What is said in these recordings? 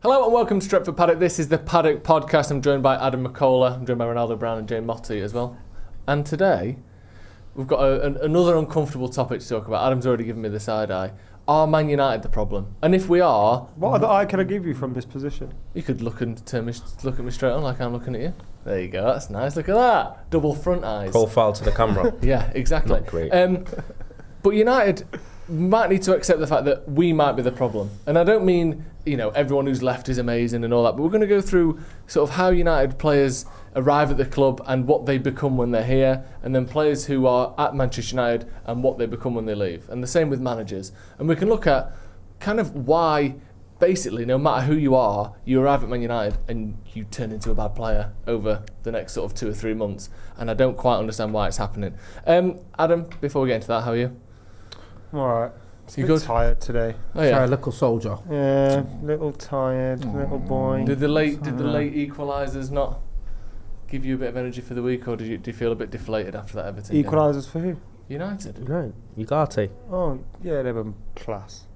Hello and welcome to Stretford Paddock. This is the Paddock Podcast. I'm joined by Adam McCullough. I'm joined by Ronaldo Brown and Jane Motti as well. And today, we've got another uncomfortable topic to talk about. Adam's already given me the side eye. Are Man United the problem? And if we are... What other eye can I give you from this position? You could look at me straight on like I'm looking at you. There you go, that's nice. Look at that. Double front eyes. Profile to the camera. Yeah, exactly. Not great. But United might need to accept the fact that we might be the problem. And I don't mean, everyone who's left is amazing and all that, but we're going to go through sort of how United players arrive at the club and what they become when they're here, and then players who are at Manchester United and what they become when they leave. And the same with managers. And we can look at kind of why, basically, no matter who you are, you arrive at Man United and you turn into a bad player over the next sort of 2 or 3 months. And I don't quite understand why it's happening. Adam, before we get into that, how are you? I'm alright. You good? Tired today. Oh, yeah. Sorry, little soldier. Yeah, little tired, little boy. Did the late equalisers not give you a bit of energy for the week, or do you feel a bit deflated after that Everton game? Equalisers for who? United. No, Ugarte. Oh, yeah, they were class.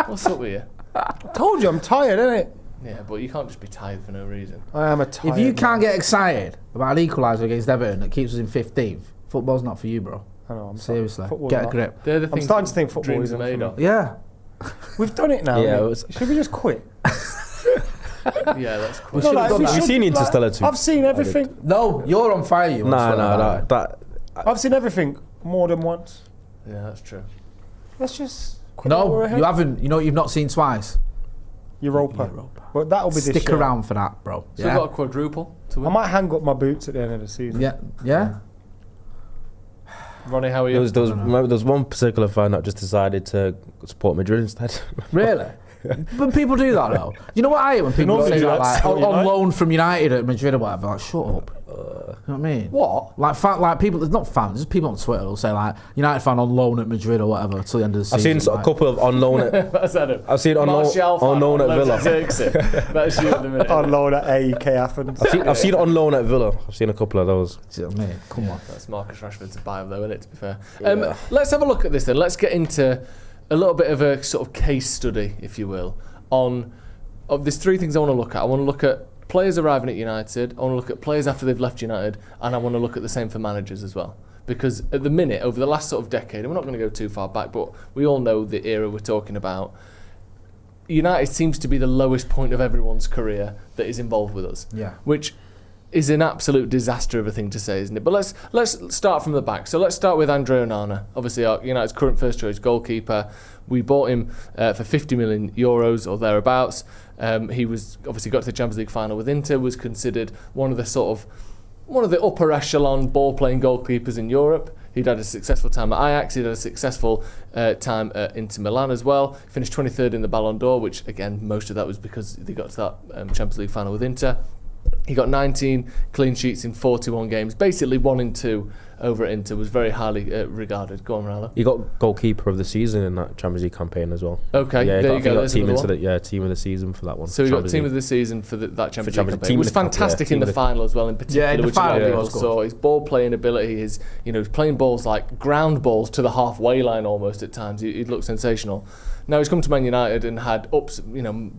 What's up with you? I told you I'm tired, innit? Yeah, but you can't just be tired for no reason. I am a tired If you can't man. get excited about an equaliser against Everton that keeps us in 15th, football's not for you, bro. I know, I'm Seriously, Football's get a not. grip. They're the I'm things starting to think football dreams isn't are made for of. Yeah. We've done it now. Yeah, innit? Should we just quit? Yeah, that's cool. should've done that. Have you seen Interstellar 2? I've seen everything. No, you're on fire, you. I've seen everything more than once. Yeah, that's true. Let's just quit while we're No, ahead. you haven't. You know what you've not seen twice? Europa. But that'll be this Stick year. around for that, bro. So we've got a quadruple to I win. might hang up my boots at the end of the season. Yeah. Ronnie, how are you? There was one particular fan that just decided to support Madrid instead. Really? But people do that though. You know what I hate when people normally say do that, that, like so on United. loan from United at Madrid or whatever. Like, shut up. You know what I mean? What? Like people, there's not fans, there's people on Twitter who'll say like United fan on loan at Madrid or whatever till the end of the I've season. seen a like, couple of on loan at. That's Adam. I've seen on loan at Villa. That's you at the minute. On loan at AEK Athens. I've seen on loan at Villa. I've seen a couple of those. do you know what I mean? Come on. That's Marcus Rashford's bio though, isn't it, to be fair? Yeah. Let's have a look at this then. Let's get into a little bit of a sort of case study, if you will, there's 3 things I want to look at. I want to look at players arriving at United, I want to look at players after they've left United, and I want to look at the same for managers as well. Because at the minute, over the last sort of decade, and we're not going to go too far back, but we all know the era we're talking about, United seems to be the lowest point of everyone's career that is involved with us. Yeah. Which is an absolute disaster of a thing to say, isn't it? But let's start from the back. So let's start with Andre Onana, obviously our United's current first choice goalkeeper. We bought him for 50 million euros or thereabouts. He was obviously got to the Champions League final with Inter, was considered one of the upper echelon ball-playing goalkeepers in Europe. He'd had a successful time at Ajax, he'd had a successful time at Inter Milan as well. Finished 23rd in the Ballon d'Or, which again, most of that was because they got to that Champions League final with Inter. He got 19 clean sheets in 41 games, basically 1 in 2 over at Inter, was very highly regarded. Go on, Ronaldo. He got goalkeeper of the season in that Champions League campaign as well. Okay, yeah, there you go. Got team of the season for that one. So he got Champions team League. of the season for that Champions League campaign. team He was of the cup, fantastic yeah, in the team of the- final as well, in particular. Yeah, in the which a lot final of he was people good. saw. His ball playing ability, his he's playing balls like ground balls to the halfway line almost at times. He'd look sensational. Now he's come to Man United and had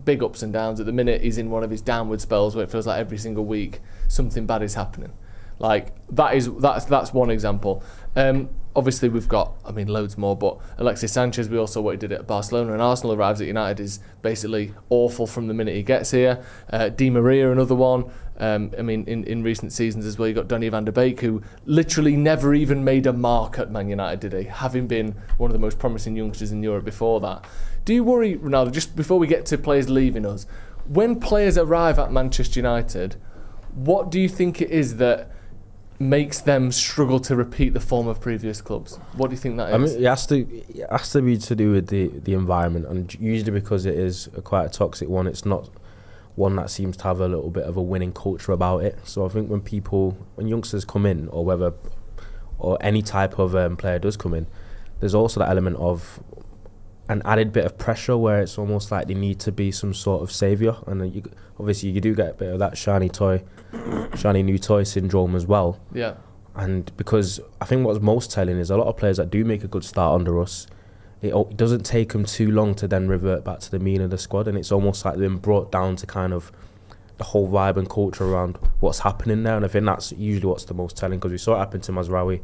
big ups and downs. At the minute, he's in one of his downward spells where it feels like every single week something bad is happening. Like that's one example. Obviously we've got loads more, but Alexis Sanchez, we also what he did at Barcelona, and Arsenal arrives at United is basically awful from the minute he gets here. Di Maria, another one. In recent seasons as well, you got Donny van de Beek, who literally never even made a mark at Man United, did he? Having been one of the most promising youngsters in Europe before that. Do you worry, Ronaldo, just before we get to players leaving us, when players arrive at Manchester United, what do you think it is that makes them struggle to repeat the form of previous clubs? What do you think that is? It has to be to do with the environment, and usually because it is quite a toxic one, it's not one that seems to have a little bit of a winning culture about it. So I think when youngsters come in, or any type of player does come in, there's also that element of an added bit of pressure where it's almost like they need to be some sort of saviour, and obviously you do get a bit of that shiny new toy syndrome as well. Yeah. And because I think what's most telling is a lot of players that do make a good start under us it doesn't take them too long to then revert back to the mean of the squad, and it's almost like they've been brought down to kind of the whole vibe and culture around what's happening there. And I think that's usually what's the most telling, because we saw it happen to Mazraoui,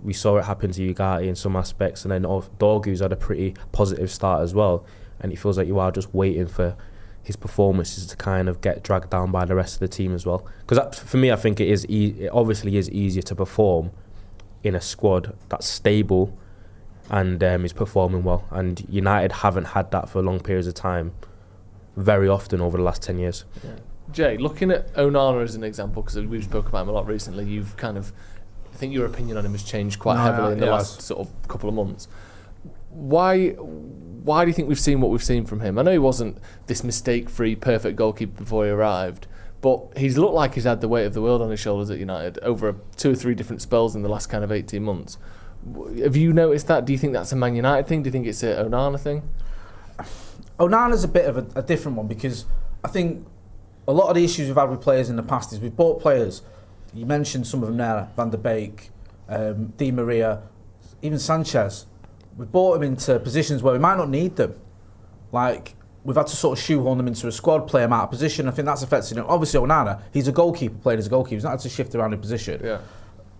we saw it happen to Ugarte in some aspects, and then Dorgu's had a pretty positive start as well, and it feels like you are just waiting for his performances to kind of get dragged down by the rest of the team as well. Because for me, I think it obviously is easier to perform in a squad that's stable and is performing well, and United haven't had that for long periods of time very often over the last 10 years. Yeah. Jay, looking at Onana as an example, because we've spoken about him a lot recently, you've kind of, I think your opinion on him has changed quite heavily in the last sort of couple of months. Why do you think we've seen what we've seen from him? I know he wasn't this mistake-free, perfect goalkeeper before he arrived, but he's looked like he's had the weight of the world on his shoulders at United over 2 or 3 different spells in the last kind of 18 months. Have you noticed that? Do you think that's a Man United thing? Do you think it's an Onana thing? Onana's a bit of a different one, because I think a lot of the issues we've had with players in the past is we've bought players. You mentioned some of them there, Van der Beek, Di Maria, even Sanchez. We've bought them into positions where we might not need them. Like, we've had to sort of shoehorn them into a squad, play them out of position. I think that's affected him. Obviously, Onana, he's a goalkeeper, played as a goalkeeper. He's not had to shift around in position. Yeah.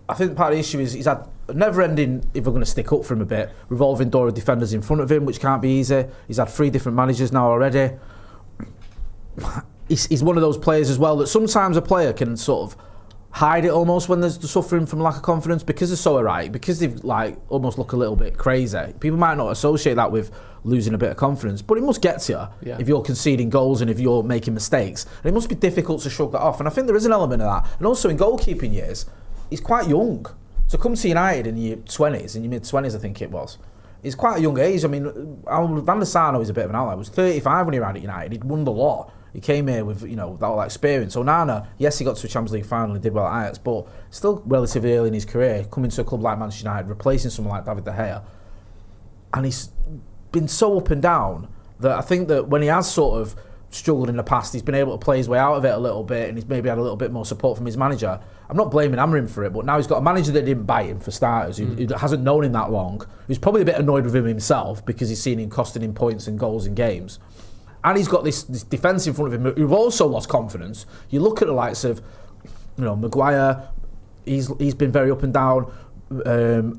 I think part of the issue is he's had a never-ending, if we're going to stick up for him a bit, revolving door of defenders in front of him, which can't be easy. He's had 3 different managers now already. He's one of those players as well that sometimes a player can sort of hide it almost when they're suffering from lack of confidence, because they're so erratic, because they've like almost look a little bit crazy. People might not associate that with losing a bit of confidence, but it must get to you if you're conceding goals and if you're making mistakes. And it must be difficult to shrug that off. And I think there is an element of that. And also in goalkeeping years, he's quite young. To come to United in your 20s, in your mid-20s I think it was, it's quite a young age. I mean, Van der Sar is a bit of an outlier. He was 35 when he arrived at United. He'd won the lot. He came here with, all that experience. Onana, yes, he got to a Champions League final and did well at Ajax, but still relatively early in his career, coming to a club like Manchester United, replacing someone like David De Gea. And he's been so up and down that I think that when he has sort of struggled in the past, he's been able to play his way out of it a little bit, and he's maybe had a little bit more support from his manager. I'm not blaming Amorim for it, but now he's got a manager that didn't buy him, for starters, who hasn't known him that long, who's probably a bit annoyed with him himself because he's seen him costing him points and goals in games. And he's got this defence in front of him who've also lost confidence. You look at the likes of, Maguire, he's been very up and down.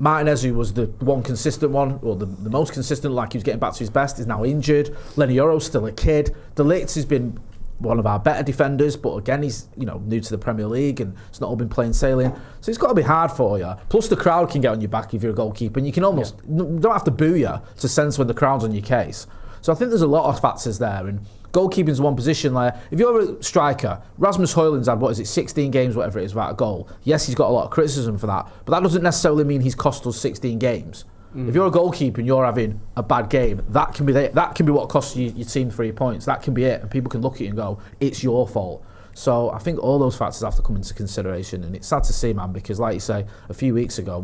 Martinez, who was the one consistent one, or the most consistent, like he was getting back to his best, is now injured. Lenny Yoro's still a kid. De Ligt has been one of our better defenders, but again, he's new to the Premier League and it's not all been plain sailing. So it's got to be hard for you. Plus, the crowd can get on your back if you're a goalkeeper, and you can almost don't have to boo you to sense when the crowd's on your case. So I think there's a lot of factors there, and goalkeeping's one position where if you're a striker, Rasmus Højlund's had 16 games, whatever it is, without a goal. Yes, he's got a lot of criticism for that, but that doesn't necessarily mean he's cost us 16 games. If you're a goalkeeper and you're having a bad game, that can be what costs you your team 3 points. That can be it, and people can look at you and go, it's your fault. So I think all those factors have to come into consideration, and it's sad to see, man, because like you say, a few months ago,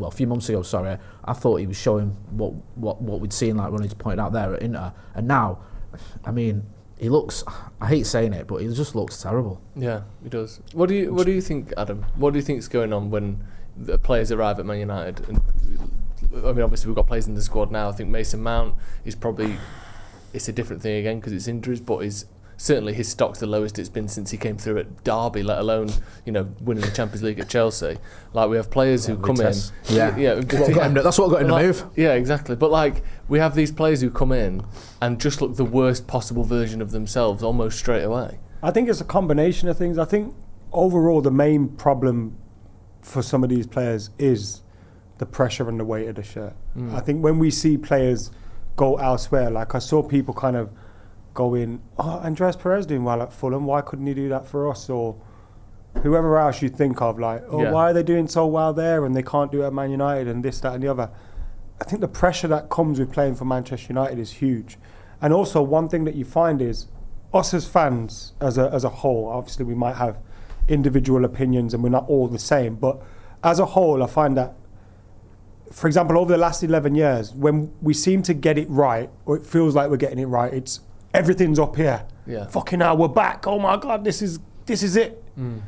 I thought he was showing what we'd seen, like Ronnie pointed out there at Inter, and now, I mean, he looks, I hate saying it, but he just looks terrible. Yeah, he does. What do you think, Adam? What do you think's going on when the players arrive at Man United? And I mean, obviously we've got players in the squad now. I think Mason Mount is probably, it's a different thing again because it's injuries, but certainly his stock's the lowest it's been since he came through at Derby, let alone winning the Champions League at Chelsea. Like, we have players who come in. That's what got him to move. Yeah, exactly. But like, we have these players who come in and just look the worst possible version of themselves almost straight away. I think it's a combination of things. I think overall the main problem for some of these players is the pressure and the weight of the shirt. I think when we see players go elsewhere, like I saw people kind of going, Andreas Perez doing well at Fulham, why couldn't he do that for us? Or whoever else you think of, like, why are they doing so well there and they can't do it at Man United and this, that and the other. I think the pressure that comes with playing for Manchester United is huge. And also one thing that you find is, us as fans as a whole, obviously we might have individual opinions and we're not all the same, but as a whole I find that, for example, over the last 11 years, when we seem to get it right, or it feels like we're getting it right, it's everything's up here. Yeah. Fucking hell, we're back. Oh my God, this is it. And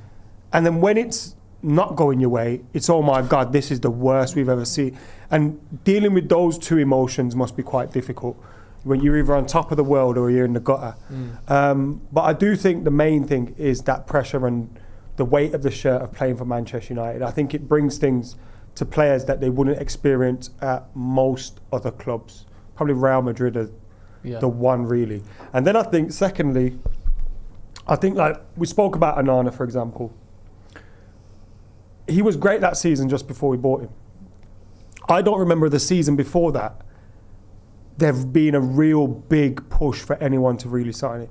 then when it's not going your way, it's, oh my God, this is the worst we've ever seen. And dealing with those two emotions must be quite difficult when you're either on top of the world or you're in the gutter. But I do think the main thing is that pressure and the weight of the shirt of playing for Manchester United. I think it brings things to players that they wouldn't experience at most other clubs. Probably Real Madrid are the one, really. And then I think, secondly, I think, like we spoke about Onana, for example. He was great that season just before we bought him. I don't remember the season before that there being a real big push for anyone to really sign it.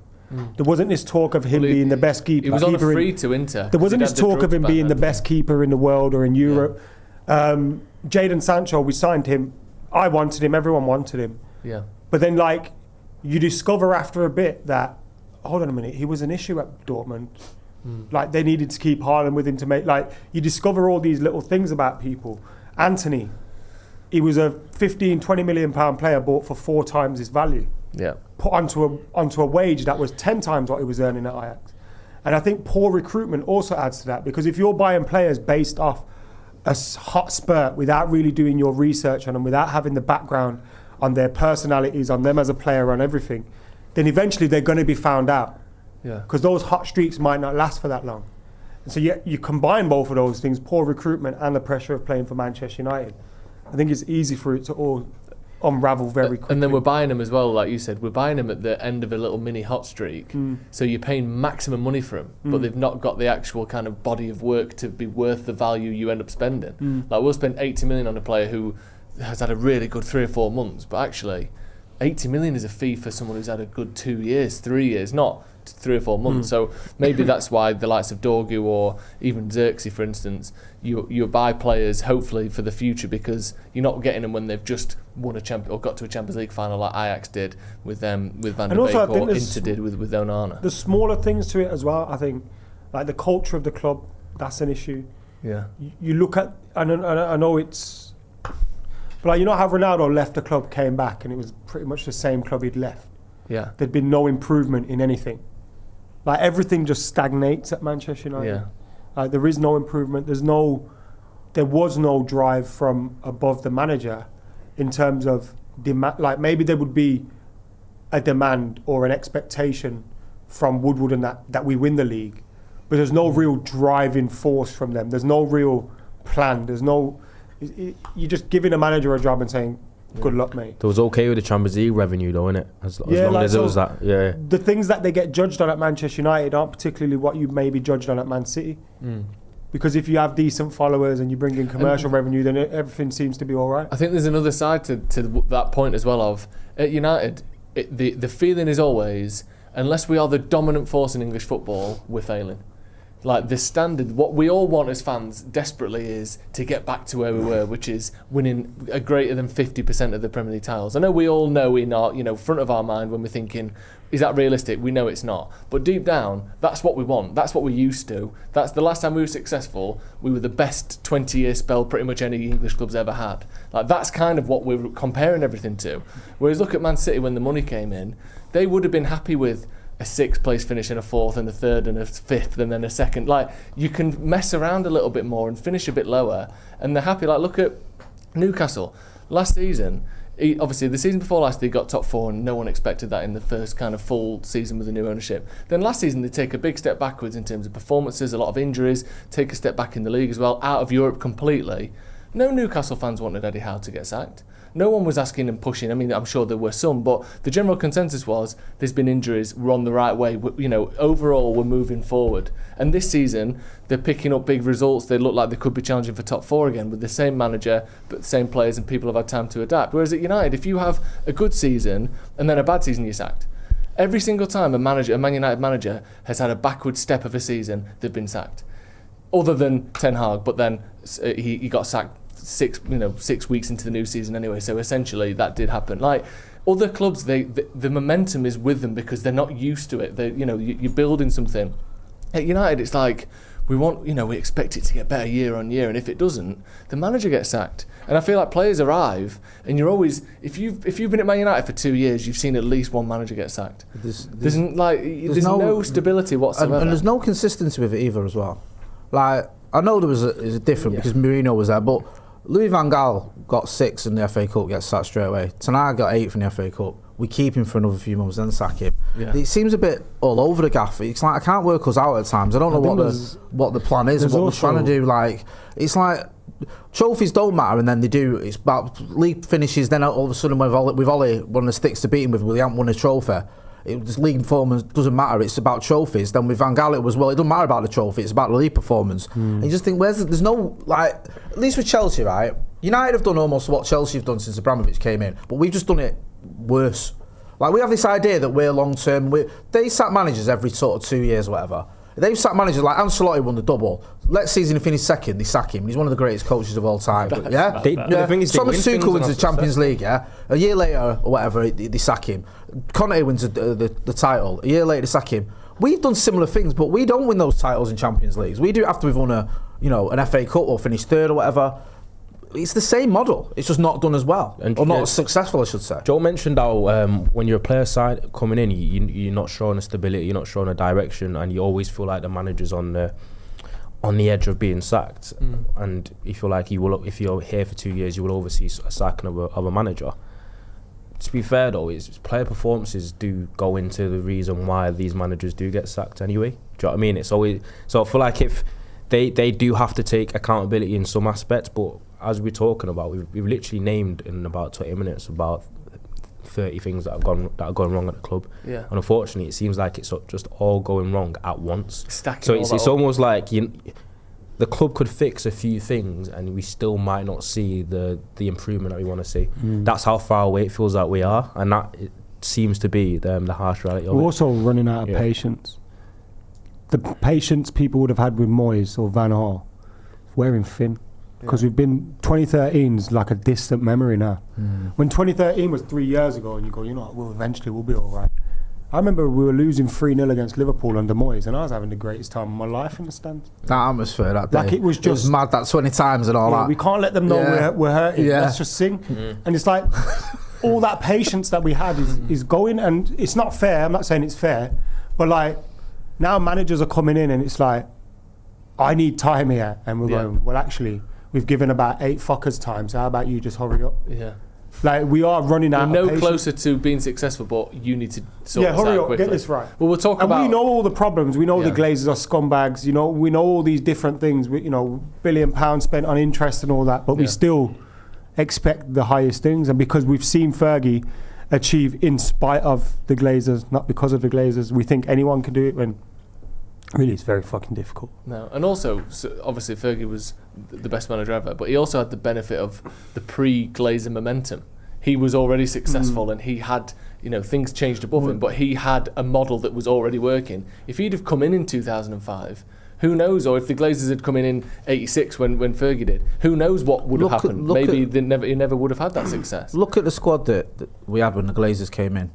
There wasn't this talk of him being the best keeper. He was on a free to Inter. There wasn't this talk of him being the best keeper in the world or in Europe. Jadon Sancho, we signed him. I wanted him. Everyone wanted him. Yeah. But then, like, you discover after a bit that, hold on a minute, he was an issue at Dortmund. Like, they needed to keep Haaland with him to make, like, you discover all these little things about people. Anthony, he was a 15, 20 million pound player bought for 4 times his value. Yeah. Put onto a wage that was 10 times what he was earning at Ajax. And I think poor recruitment also adds to that, because if you're buying players based off a hot spurt without really doing your research on them, without having the background on their personalities, on them as a player, on everything, then eventually they're going to be found out. Yeah. Because those hot streaks might not last for that long. And so you combine both of those things, poor recruitment and the pressure of playing for Manchester United. I think it's easy for it to all unravel very quickly. And then we're buying him as well, like you said, we're buying him at the end of a little mini hot streak. So you're paying maximum money for him, but they've not got the actual kind of body of work to be worth the value you end up spending. Like, we'll spend 80 million on a player who has had a really good 3 or 4 months, but actually 80 million is a fee for someone who's had a good 2 years, 3 years, not 3 or 4 months. So maybe that's why the likes of Dorgu or even Xerxes, for instance, you buy players hopefully for the future, because you're not getting them when they've just won a or got to a Champions League final like Ajax did with Van der Beek, or Inter did with Onana. The smaller things to it as well, I think, like the culture of the club, that's an issue. Yeah. You look at, I know it's, but like, you know how Ronaldo left the club, came back, and it was pretty much the same club he'd left. Yeah. There'd been no improvement in anything. Like, everything just stagnates at Manchester United. Yeah. Like, there is no improvement. There was no drive from above the manager in terms of demand. Like, maybe there would be a demand or an expectation from Woodward and that we win the league, but there's no real driving force from them. There's no real plan. There's no. You're just giving a manager a job and saying, good luck, mate. It was okay with the Champions League revenue, though, innit? As long as it was that, yeah. The things that they get judged on at Manchester United aren't particularly what you may be judged on at Man City. Because if you have decent followers and you bring in commercial revenue, then everything seems to be all right. I think there's another side to that point as well of, at United, the feeling is always, unless we are the dominant force in English football, we're failing. Like, the standard, what we all want as fans desperately is to get back to where we were, which is winning a greater than 50% of the Premier League titles. I know we all know in our, front of our mind when we're thinking, is that realistic? We know it's not. But deep down, that's what we want. That's what we're used to. That's the last time we were successful. We were the best 20-year spell pretty much any English club's ever had. Like, that's kind of what we're comparing everything to. Whereas look at Man City when the money came in, they would have been happy with a 6th place finish and a 4th and a 3rd and a 5th and then a 2nd. Like, you can mess around a little bit more and finish a bit lower, and they're happy. Like, look at Newcastle last season. Obviously the season before last they got top 4 and no one expected that in the first kind of full season with the new ownership. Then last season they take a big step backwards in terms of performances, a lot of injuries, take a step back in the league as well, out of Europe completely. No Newcastle fans wanted Eddie Howe to get sacked. No one was asking and pushing. I mean, I'm sure there were some, but the general consensus was there's been injuries, we're on the right way. Overall, we're moving forward. And this season, they're picking up big results. They look like they could be challenging for top 4 again with the same manager, but the same players, and people have had time to adapt. Whereas at United, if you have a good season and then a bad season, you're sacked. Every single time a Man United manager has had a backward step of a season, they've been sacked. Other than Ten Hag, but then he got sacked 6 weeks into the new season anyway, so essentially that did happen. Like, other clubs, the momentum is with them because they're not used to it. You're building something. At United, it's like we expect it to get better year on year, and if it doesn't, the manager gets sacked. And I feel like players arrive, and you're always, if you've been at Man United for 2 years, you've seen at least one manager get sacked. There's no stability whatsoever, and there's no consistency with it either as well. Like, I know there was a different because Mourinho was there, but Louis van Gaal got 6 in the FA Cup, gets sacked straight away. Tenag got 8 in the FA Cup. We keep him for another few months, then sack him. Yeah. It seems a bit all over the gaff. It's like I can't work us out at times. I don't know what the plan is and what we're trying to do. Like it's like trophies don't matter, and then they do. It's about league finishes. Then all of a sudden, we've Wally one of the sticks to beat him with. We haven't won a trophy. This league performance doesn't matter. It's about trophies. Then with Van Gaal, it was it doesn't matter about the trophy. It's about the league performance. And you just think there's no like at least with Chelsea, right? United have done almost what Chelsea have done since Abramovich came in, but we've just done it worse. Like we have this idea that we're long term. They sack managers every sort of 2 years, or whatever. They've sacked managers like Ancelotti won the double. Next season he finished second, they sack him. He's one of the greatest coaches of all time. Thomas Tuchel wins the Champions League, yeah. A year later or whatever, they sack him. Conte wins the title. A year later they sack him. We've done similar things, but we don't win those titles in Champions Leagues. We do it after we've won an FA Cup or finished third or whatever. It's the same model. It's just not done as well, or not as successful, I should say. Joe mentioned how when you're a player side coming in, you're not showing a stability, you're not showing a direction, and you always feel like the manager's on the edge of being sacked. And you feel like if you're here for 2 years, you will oversee a sacking of a manager. To be fair though, player performances do go into the reason why these managers do get sacked anyway. Do you know what I mean? It's always so. I feel like if they do have to take accountability in some aspects, but as we're talking about, we've literally named in about 20 minutes about 30 things that have gone wrong at the club. Yeah. And unfortunately, it seems like it's just all going wrong at once. So it's almost like the club could fix a few things, and we still might not see the improvement that we want to see. That's how far away it feels like we are, and that it seems to be the harsh reality of it. We're also running out of patience. The patience people would have had with Moyes or Van Gaal, wearing thin. Because we've been 2013's like a distant memory now. When 2013 was 3 years ago, and you go, well, eventually we'll be all right. I remember we were losing 3-0 against Liverpool under Moyes, and I was having the greatest time of my life in the stands. That atmosphere that day, like it was mad. That 20 times and all that. We can't let them know we're hurting. Let's just sing. And it's like all that patience that we had is going, and it's not fair. I'm not saying it's fair, but like now managers are coming in, and it's like I need time here, and we're going. Well, actually. We've given about 8 fuckers time, so how about you just hurry up? Yeah. Like, we are running out of patience. We're no closer to being successful, but you need to sort this out hurry up, quickly. get this right. Well, we'll talk about... we know all the problems. We know the Glazers are scumbags. We know all these different things. £1 billion spent on interest and all that, but we still expect the highest things. And because we've seen Fergie achieve in spite of the Glazers, not because of the Glazers, we think anyone can do it when... Really, it's very fucking difficult. No, and also, obviously, Fergie was the best manager ever, but he also had the benefit of the pre-Glazer momentum. He was already successful, and he had, things changed above him, but he had a model that was already working. If he'd have come in 2005, who knows? Or if the Glazers had come in '86 when Fergie did, who knows what would have happened? Maybe he never would have had that success. Look at the squad that we had when the Glazers came in: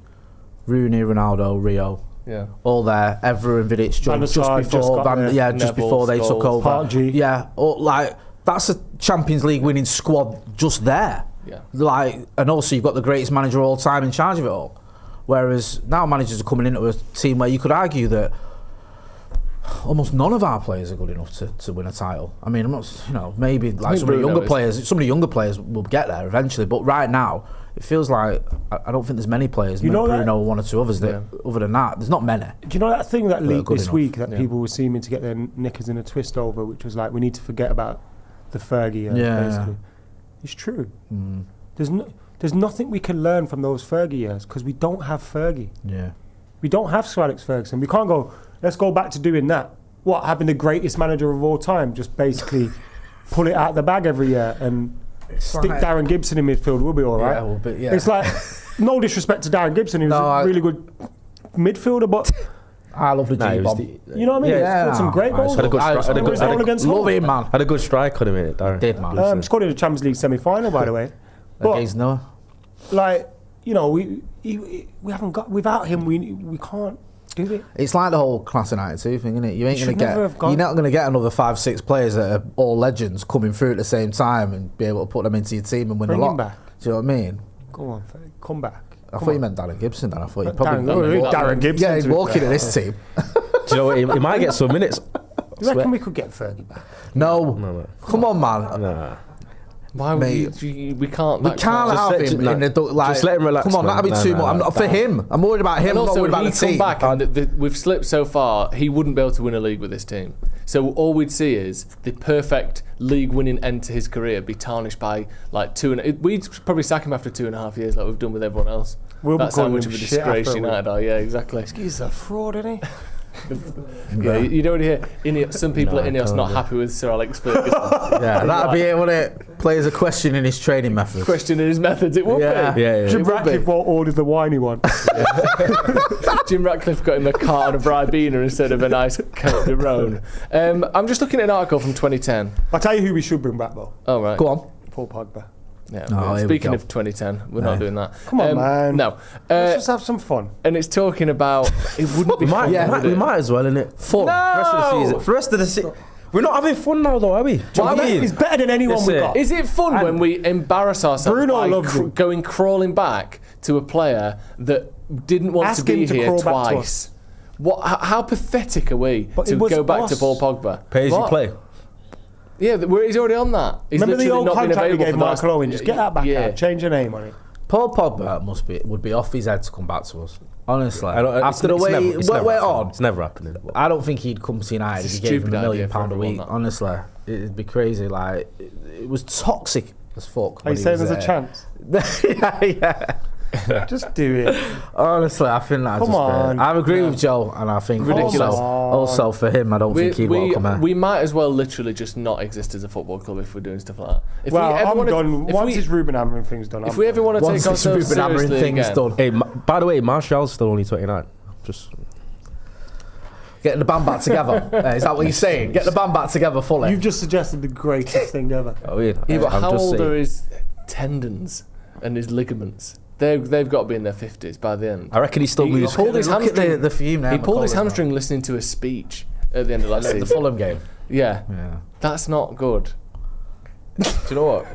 Rooney, Ronaldo, Rio. Yeah, all there. Evra and Vidic joined just before they took over. Parkji. Yeah, that's a Champions League winning squad just there. Yeah, and also you've got the greatest manager of all time in charge of it all. Whereas now managers are coming into a team where you could argue that almost none of our players are good enough to win a title. I mean, I'm not, maybe like some of the younger players will get there eventually, but right now it feels like I don't think there's many players. Bruno, one or two others that other than that, there's not many. Do you know that thing that leaked this week that people were seeming to get their knickers in a twist over, which was like we need to forget about the Fergie? Basically, it's true. There's nothing we can learn from those Fergie years because we don't have Fergie. Yeah, we don't have Sir Alex Ferguson. We can't go. Let's go back to doing that. What, having the greatest manager of all time? Just basically pull it out of the bag every year and stick Darren Gibson in midfield. We'll be all right. It's like, no disrespect to Darren Gibson. He was a really good midfielder, but... I love the G-bomb. You know what I mean? Yeah, scored some great goals. Had a good love him, man. Had a good strike on him in it, Darren. Did, man. Scored in the Champions League semi-final, by the way. Against Noah. Like, we haven't got... Without him, we can't... It's like the whole class of 92 thing, isn't it? You're not going to get another 5-6 players that are all legends coming through at the same time and be able to put them into your team and win a lot. Back. Do you know what I mean? Go on, come back. I thought you meant Darren Gibson then. I thought you probably... Darren Gibson. Yeah, he's walking at this team. Do you know what? He might get some minutes. You reckon we could get Fergie back? No. Come on, man. Nah. Why would we can't? We can't Just have him in the like. just let him relax. Come on, man. that'd be too much. I'm not for him. I'm worried about him. And I'm not also, worried about the he come team. back and we've slipped so far. He wouldn't be able to win a league with this team. So all we'd see is the perfect league-winning end to his career be tarnished by like we'd probably sack him after 2.5 years, like we've done with everyone else. That's how much of a disgrace United are. Yeah, exactly. He's a fraud, isn't he? Yeah, you don't hear some people at Ineos not happy with Sir Alex Ferguson. Yeah, that'd be it, wouldn't it? Players are questioning his training methods. Questioning his methods, it would be. Jim Ratcliffe won't order the winey one. Jim Ratcliffe got him a carton of Ribena instead of a nice Cote de Rhone. I'm just looking at an article from 2010. I'll tell you who we should bring back, though. Oh, right. Go on. Paul Pogba. Yeah, here we speaking go. of 2010, we're not doing that. Come on, man. No. Let's just have some fun. And it's talking about it wouldn't be fun. We might as well, innit? Fun. Rest of the season. For the rest of the season. We're not having fun now, though, are we? He's better than anyone we've got. Is it fun when we embarrass ourselves Bruno by loves him. going crawling back to a player that didn't want Ask to be him to here crawl back to twice? How pathetic are we But it to was go back to us. Paul Pogba? Pay as you What? play. Yeah, he's already on that. He's Remember the literally old not been contract we available gave for the last- Michael Owen? Just get that back Yeah. out. Change your name on it. Paul Pogba would be off his head to come back to us. Honestly, after the it's way never we're happening. on, It's never happening. I don't think he'd come to United if It's a he gave him stupid £1 million idea for a everyone, week. that. Honestly, it'd be crazy. Like it was toxic as fuck. Are you saying there's a chance? yeah. Just do it. Honestly, I think that's Come on. I agree with Joe, and I think Ridiculous. Also for him, I don't think he'd welcome her. We might as well literally just not exist as a football club if we're doing stuff like that. If Well, we ever I'm wanna- done. if Once we- this Ruben Amorim thing's done, If we ever want to Once take this ourselves Ruben Amorim seriously thing is again, done, Hey, by the way, Martial's still only 29. Just getting the band back together. Is that what you're saying? Get the band back together fully. You've just suggested the greatest thing ever. yeah, but I'm how just old saying. are his tendons and his ligaments? They've got to be in their 50s by the end. I reckon he still moves. pulled his Look at hamstring. the fume now. He pulled his McCullough's hamstring listening to a speech at the end of last now. season. The Fulham game. Yeah, Yeah. that's not good. Do you know what?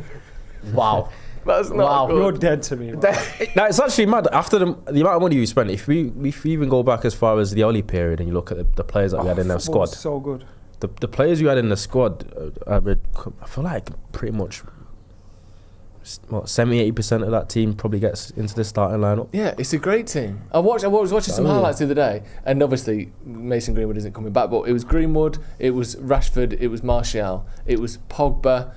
Wow. That's not Wow. good. You're dead to me. Man. Now it's actually mad. After the amount of money we spent, if we even go back as far as the Oli period and you look at the players that we had in their Football squad, was so good. the players we had in the squad, I feel like pretty much 70-80% of that team probably gets into the starting lineup. Yeah, it's a great team. I was watching some highlights the other day, and obviously Mason Greenwood isn't coming back, but it was Greenwood, it was Rashford, it was Martial, it was Pogba.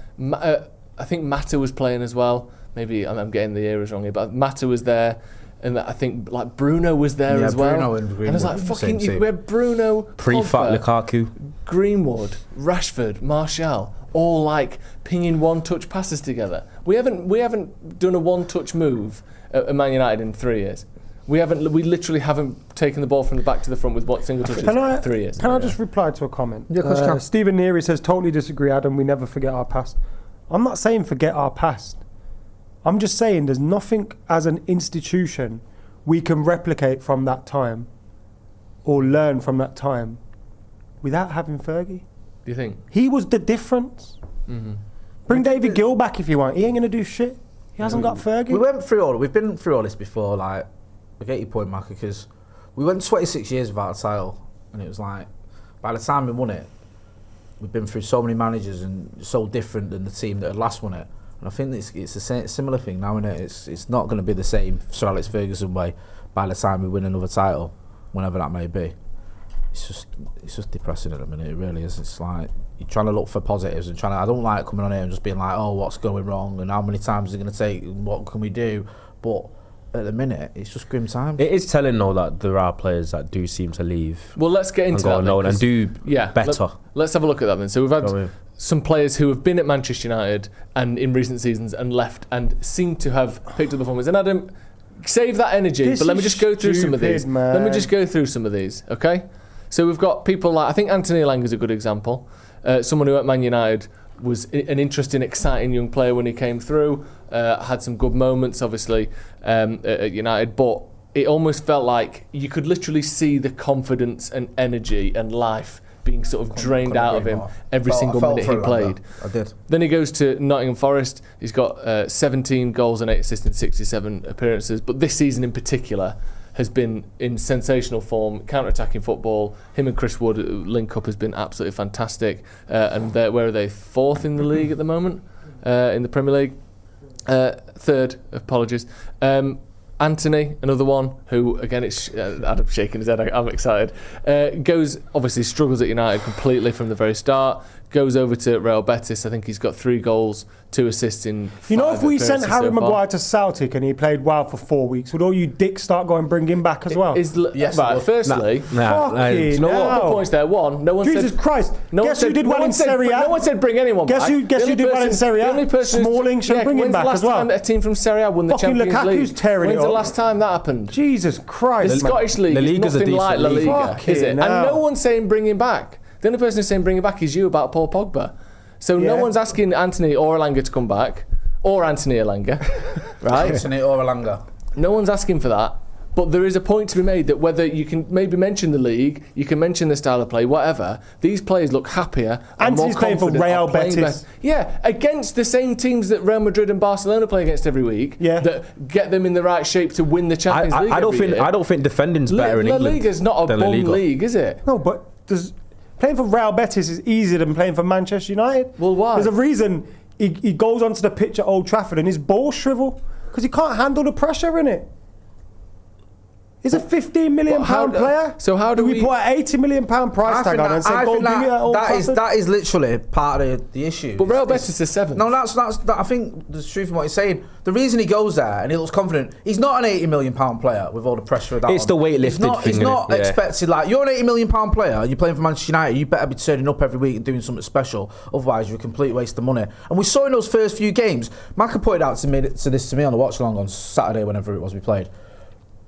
I think Mata was playing as well. Maybe I'm getting the eras wrong here, but Mata was there, and I think like Bruno was there as well. Bruno and I was like, Greenwood, fucking, same team. we had Bruno, Pre-fat Pogba, Lukaku. Greenwood, Rashford, Martial, all like pinging one-touch passes together. We haven't done a one-touch move at Man United in 3 years. We literally haven't taken the ball from the back to the front with what single touches. 3 years. Can I just reply to a comment? Yeah, of course you can. Stephen Neary says, totally disagree, Adam. We never forget our past. I'm not saying forget our past. I'm just saying there's nothing as an institution we can replicate from that time or learn from that time without having Fergie. Do you think? He was the difference. Mm-hmm. Bring David Gill back if you want. He ain't going to do shit. He hasn't got Fergie. We've been through all this before, like, I get your point, Mark, because we went 26 years without a title, and it was like, by the time we won it, we've been through so many managers and so different than the team that had last won it. And I think it's a similar thing now, isn't it? It's not going to be the same Sir Alex Ferguson way by the time we win another title, whenever that may be. It's just depressing at the minute, it really is. It's like you're trying to look for positives and I don't like coming on here and just being like, oh, what's going wrong and how many times is it going to take and what can we do? But at the minute, it's just grim times. It is telling though that there are players that do seem to leave. Well, let's get into that. And do better. Let's have a look at that then. So we've had some players who have been at Manchester United and in recent seasons and left and seem to have picked up the performance. And Adam, save that energy, but let me just go through some of these. Man. Let me just go through some of these, okay? So we've got people like, I think Anthony Elanga is a good example. Someone who at Man United was an interesting, exciting young player when he came through. Had some good moments, obviously, at United, but it almost felt like you could literally see the confidence and energy and life being sort of drained out of him every single minute he played. I did. Then he goes to Nottingham Forest. He's got 17 goals and 8 assists in 67 appearances, but this season in particular has been in sensational form, counter-attacking football. Him and Chris Wood link up has been absolutely fantastic. And where are they? 4th in the league at the moment, in the Premier League. 3rd, apologies. Anthony, another one who, again, it's Adam's shaking his head. I'm excited. Obviously struggles at United completely from the very start. Goes over to Real Betis. I think he's got 3 goals, 2 assists in 5 You know, if we sent Harry so far. Maguire to Celtic and he played well for 4 weeks, would all you dicks start going and bring him back as well? Yes. Right. Firstly, you know a couple points there. One, no one Jesus said. Christ! Guess who did well in Serie A? No one said bring anyone back. Guess who did well in Serie A? The only person Smalling should bring him back as well. When's the last time that a team from Serie A won the Fucking Champions Lukaku's League? tearing When's it the up. last time that happened? Jesus Christ! The Scottish League La is Liga's a nothing like La decent Liga, league. is it? And Fucking no hell. one's saying bring him back. The only person who's saying bring him back is you about Paul Pogba. So no Yeah. one's asking Anthony or Elanga to come back, or Anthony Elanga, right? Anthony or Elanga. No one's asking for that. But there is a point to be made that whether you can maybe mention the league, you can mention the style of play, whatever, these players look happier and more Anthony's playing for confident. Real are playing Betis. better. Yeah, against the same teams that Real Madrid and Barcelona play against every week. Yeah. That get them in the right shape to win the Champions League. I every don't think defending's better in La England. Liga's not a than La bum Liga. league, is it? No, but playing for Real Betis is easier than playing for Manchester United. Well, why? There's a reason he goes onto the pitch at Old Trafford and his balls shrivel because he can't handle the pressure in it. He's a £15 million player. So how do we we put an £80 million price tag on and say, go bring it at Old Trafford? that is literally part of the issue. But Real Betis is 7th. No, that's I think the truth in what he's saying. The reason he goes there and he looks confident, he's not an £80 million player with all the pressure of that. It's the weightlifted thing, He's not innit? Yeah. expected, like, you're an £80 million player, you're playing for Manchester United, you better be turning up every week and doing something special, otherwise you're a complete waste of money. And we saw in those first few games, Maka pointed out to me on the watch along on Saturday, whenever it was we played.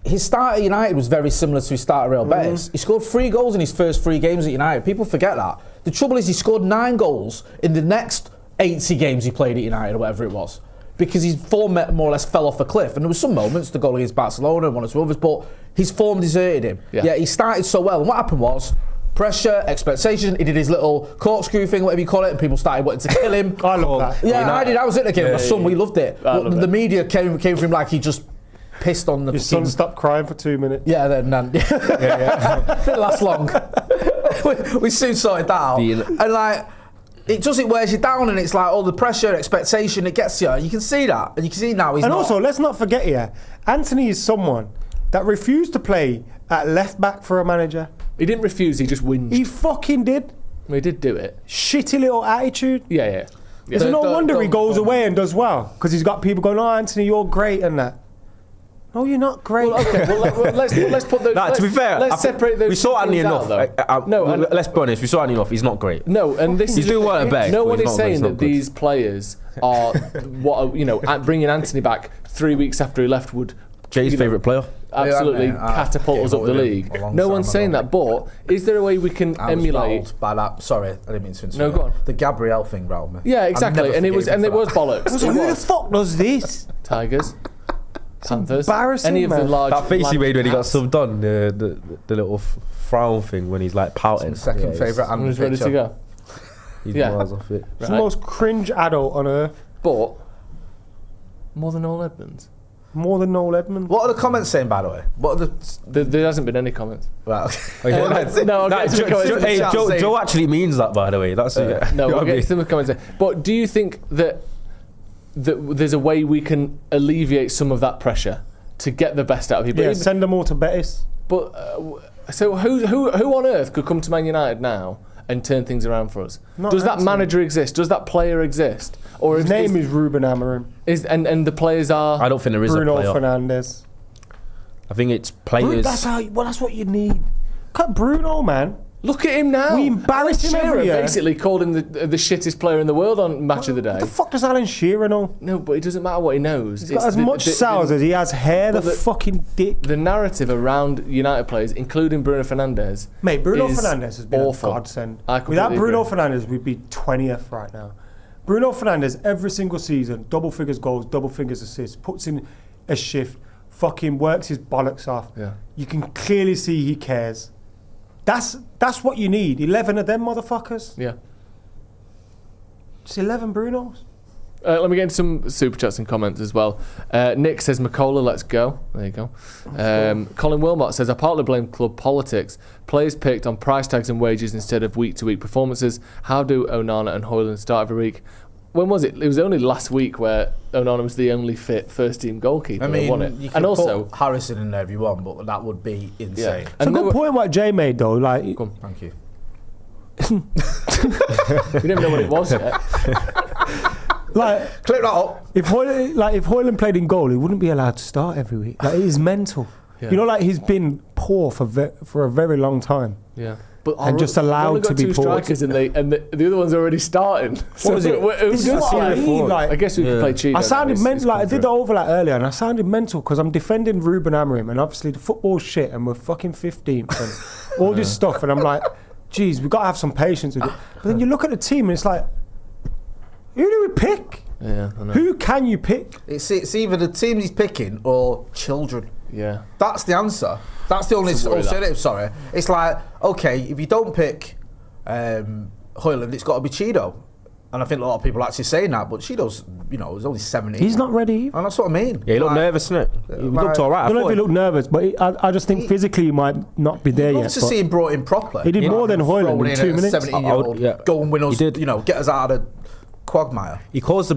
His start at United was very similar to his start at Real Betis. He scored 3 goals in his first 3 games at United. People forget that. The trouble is he scored 9 goals in the next 80 games he played at United or whatever it was, because his form more or less fell off a cliff. And there were some moments, the goal against Barcelona and one or two others, but his form deserted him. Yeah, he started so well. And what happened was pressure, expectation. He did his little corkscrew thing, whatever you call it, and people started wanting to kill him. I love that. Yeah, I did. I was at the game. My son, we loved it. But the media came for him like he just pissed on the. Your son stopped crying for 2 minutes. Yeah, then didn't last long. we soon sorted that out. And like, it wears you down, and it's like all the pressure, expectation, it gets you. You can see that, and you can see now he's. And not. also, let's not forget here, Anthony is someone that refused to play at left back for a manager. He didn't refuse, he just whinged. He fucking did. Well, he did do it. Shitty little attitude. Yeah. It's no wonder he goes away and does well, because he's got people going, "Oh, Anthony, you're great," and that. No, you're not great. Well, okay, let's put those. To be fair, let's separate those. We saw Anthony enough. Let's be honest. We saw Anthony enough. He's not great. No, and this He's is doing well at best. No but one he's is not- saying he's that not good. these players are bringing Anthony back 3 weeks after he left would. Jay's favourite player. Absolutely Yeah, catapult us up the league. No one's saying that, but is there a way we can I was emulate? riled by that. Sorry, I didn't mean to interrupt. No, go on. The Gabrielle thing riled me. Yeah, exactly, and it was bollocks. So who the fuck does this? Tigers, Panthers, embarrassing, any of the man. large. That face he made when he got cats. subbed on, the little frown thing when he's like pouting. Second favourite and Who's ready to go? He's Yeah. miles off it. It's the most cringe adult on earth. But more than Noel Edmonds. More than Noel Edmonds. What are the comments saying, by the way? What are the? There hasn't been any comments. Well, No, I'll get to the comments. Hey, Joe actually means that, by the way. That's No, we'll get to the comments. But do you think that there's a way we can alleviate some of that pressure to get the best out of people? Yeah, send them all to Betis. But so who on earth could come to Man United now and turn things around for us? Not Does that Anthony. manager exist? Does that player exist? Or His name is Ruben Amorim. and the players are. I don't think there is Bruno a player. Fernandes. I think it's players. That's what you need. Cut Bruno, man. Look at him now. We embarrass him Alan every Shearer year. basically called him the shittest player in the world on Match of the Day. What the fuck does Alan Shearer know? No, but it doesn't matter what he knows. He's got as much sours as he has hair, the but fucking dick. The narrative around United players, including Bruno Fernandes, Mate, Bruno is Fernandes has been awful. a godsend. I Without completely Bruno agree. Fernandes, we'd be 20th right now. Bruno Fernandes, every single season, double figures goals, double figures assists, puts in a shift, fucking works his bollocks off. Yeah. You can clearly see he cares. That's what you need. 11 of them motherfuckers. Yeah. Just 11 Brunos. Let me get into some super chats and comments as well. Nick says, Makola, let's go. There you go. Colin Wilmot says, I partly blame club politics. Players picked on price tags and wages instead of week-to-week performances. How do Onana and Højlund start every week? When was it? It was only last week where Onana was the only fit first-team goalkeeper. I mean, won it. you And can also, put Harrison in there if you want, but that would be insane. It's a good point what Jay made though. Like, Thank you. we didn't know what it was yet. like, Clip that up. if Højlund played in goal, he wouldn't be allowed to start every week. Like, it is mental. Yeah. You know, like he's been poor for a very long time. Yeah. But And just allowed to be two poor. strikers and the other one's already starting. So was it? Who This is does what I that? mean, like- I guess we could play cheat. I sounded mental. Like, I did the overlap earlier, and I sounded mental because I'm defending Ruben Amorim, and obviously the football's shit, and we're fucking 15th, and all this stuff, and I'm like, geez, we've got to have some patience with it. But then you look at the team, and it's like, who do we pick? Yeah, I know. Who can you pick? It's either the team he's picking or children. Yeah. That's the answer. That's the only It's a worry, alternative. Sorry, it's like, okay, if you don't pick Højlund, it's got to be Cheeto, and I think a lot of people are actually saying that. But Cheeto's, he's only 17. He's not ready. and that's what I mean. Yeah, he looked Like, nervous, innit? He like- looked all right. I don't know if thought he looked nervous, but I just think physically he might not be there I'd love yet. to but see him brought in properly. He did more than Højlund Thrown in 2 at a minutes. 17-year-old, Yeah. go and win us. He did. Get us out of the quagmire. He caused